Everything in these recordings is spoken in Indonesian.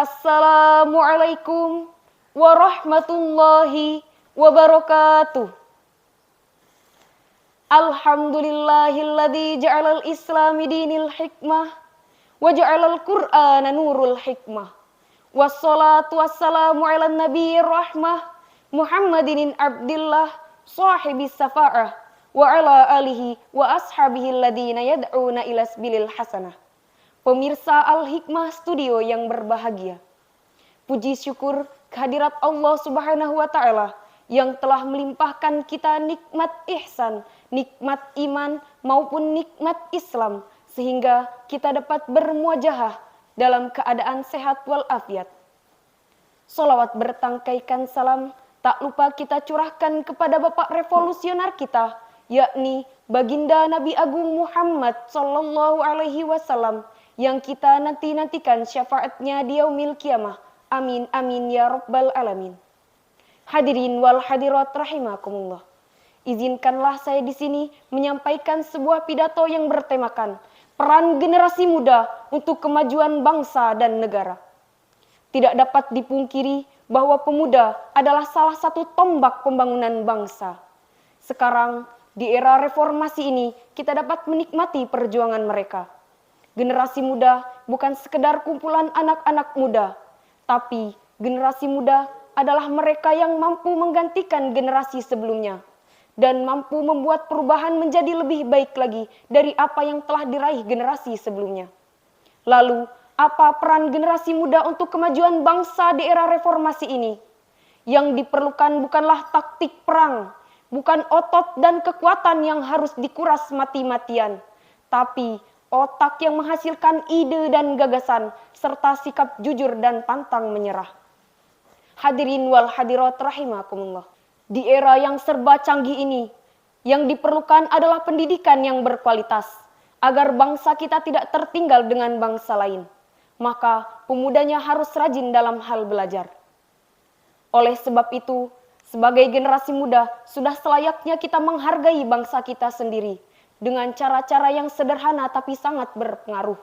Assalamualaikum warahmatullahi wabarakatuh. Alhamdulillahilladzi ja'alal islami dinil hikmah wa ja'alal qur'ana nurul hikmah. Wassalatu wassalamu ala nabiyir rahmah Muhammadin abdillah sahibis safa'ah wa ala alihi wa ashabihi alladhina yad'una ila sabilil hasanah. Pemirsa Al-Hikmah Studio yang berbahagia, puji syukur kehadirat Allah Subhanahu wa Ta'ala yang telah melimpahkan kita nikmat ihsan, nikmat iman maupun nikmat Islam, sehingga kita dapat bermuajahah dalam keadaan sehat walafiat. Sholawat bertangkaikan salam tak lupa kita curahkan kepada Bapak Revolusioner kita, yakni Baginda Nabi Agung Muhammad Sallallahu Alaihi Wasallam, yang kita nantikan syafaatnya di yaumil kiamah. Amin amin ya rabbal alamin. Hadirin wal hadirat rahimakumullah. Izinkanlah saya di sini menyampaikan sebuah pidato yang bertemakan peran generasi muda untuk kemajuan bangsa dan negara. Tidak dapat dipungkiri bahwa pemuda adalah salah satu tombak pembangunan bangsa. Sekarang di era reformasi ini kita dapat menikmati perjuangan mereka. Generasi muda bukan sekedar kumpulan anak-anak muda, tapi generasi muda adalah mereka yang mampu menggantikan generasi sebelumnya dan mampu membuat perubahan menjadi lebih baik lagi dari apa yang telah diraih generasi sebelumnya. Lalu, apa peran generasi muda untuk kemajuan bangsa di era reformasi ini? Yang diperlukan bukanlah taktik perang, bukan otot dan kekuatan yang harus dikuras mati-matian, tapi otak yang menghasilkan ide dan gagasan, serta sikap jujur dan pantang menyerah. Hadirin wal hadirat rahimakumullah. Di era yang serba canggih ini, yang diperlukan adalah pendidikan yang berkualitas, agar bangsa kita tidak tertinggal dengan bangsa lain. Maka pemudanya harus rajin dalam hal belajar. Oleh sebab itu, sebagai generasi muda, sudah selayaknya kita menghargai bangsa kita sendiri, dengan cara-cara yang sederhana tapi sangat berpengaruh.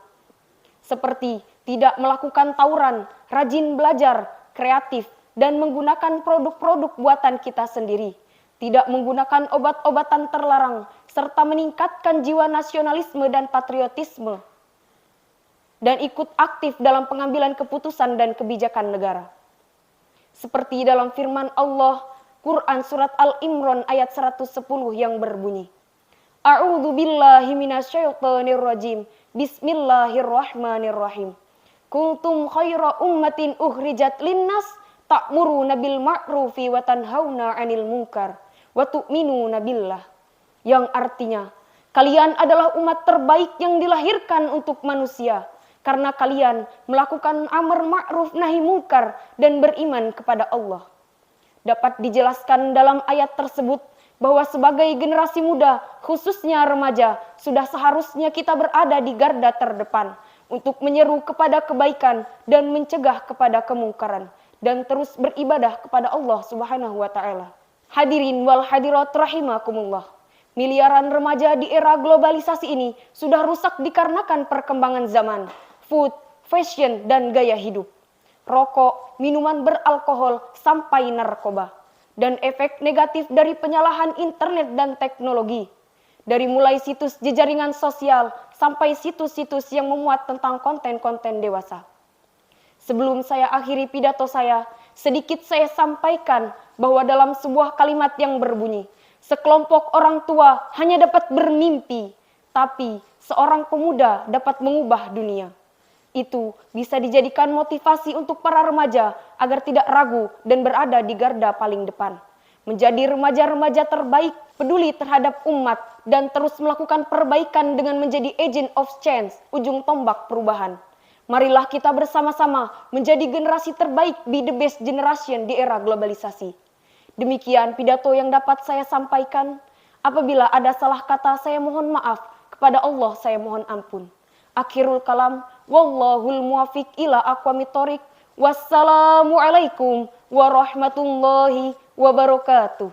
Seperti tidak melakukan tawuran, rajin belajar, kreatif, dan menggunakan produk-produk buatan kita sendiri. Tidak menggunakan obat-obatan terlarang, serta meningkatkan jiwa nasionalisme dan patriotisme. Dan ikut aktif dalam pengambilan keputusan dan kebijakan negara. Seperti dalam firman Allah, Quran Surat Al-Imran ayat 110 yang berbunyi, A'udzu billahi minasyaitonir rajim. Bismillahirrahmanirrahim. Kuntum khaira ummatin ukhrijat linnas ta'muruna bil ma'rufi wa tanhauna 'anil munkar wa tu'minuna billah. Yang artinya, kalian adalah umat terbaik yang dilahirkan untuk manusia karena kalian melakukan amar ma'ruf nahi munkar dan beriman kepada Allah. Dapat dijelaskan dalam ayat tersebut bahwa sebagai generasi muda, khususnya remaja, sudah seharusnya kita berada di garda terdepan untuk menyeru kepada kebaikan dan mencegah kepada kemungkaran dan terus beribadah kepada Allah Subhanahu wa Ta'ala. Hadirin wal hadirat rahimakumullah. Miliaran remaja di era globalisasi ini sudah rusak dikarenakan perkembangan zaman, food, fashion, dan gaya hidup, rokok, minuman beralkohol, sampai narkoba, dan efek negatif dari penyalahan internet dan teknologi. Dari mulai situs jejaringan sosial sampai situs-situs yang memuat tentang konten-konten dewasa. Sebelum saya akhiri pidato saya, sedikit saya sampaikan bahwa dalam sebuah kalimat yang berbunyi, sekelompok orang tua hanya dapat bermimpi, tapi seorang pemuda dapat mengubah dunia. Itu bisa dijadikan motivasi untuk para remaja agar tidak ragu dan berada di garda paling depan. Menjadi remaja-remaja terbaik, peduli terhadap umat, dan terus melakukan perbaikan dengan menjadi agent of change, ujung tombak perubahan. Marilah kita bersama-sama menjadi generasi terbaik, be the best generation di era globalisasi. Demikian pidato yang dapat saya sampaikan. Apabila ada salah kata, saya mohon maaf. Kepada Allah saya mohon ampun. Akhirul kalam, wallahul muwafiq ila aqwamit thoriq. Wassalamualaikum warahmatullahi wabarakatuh.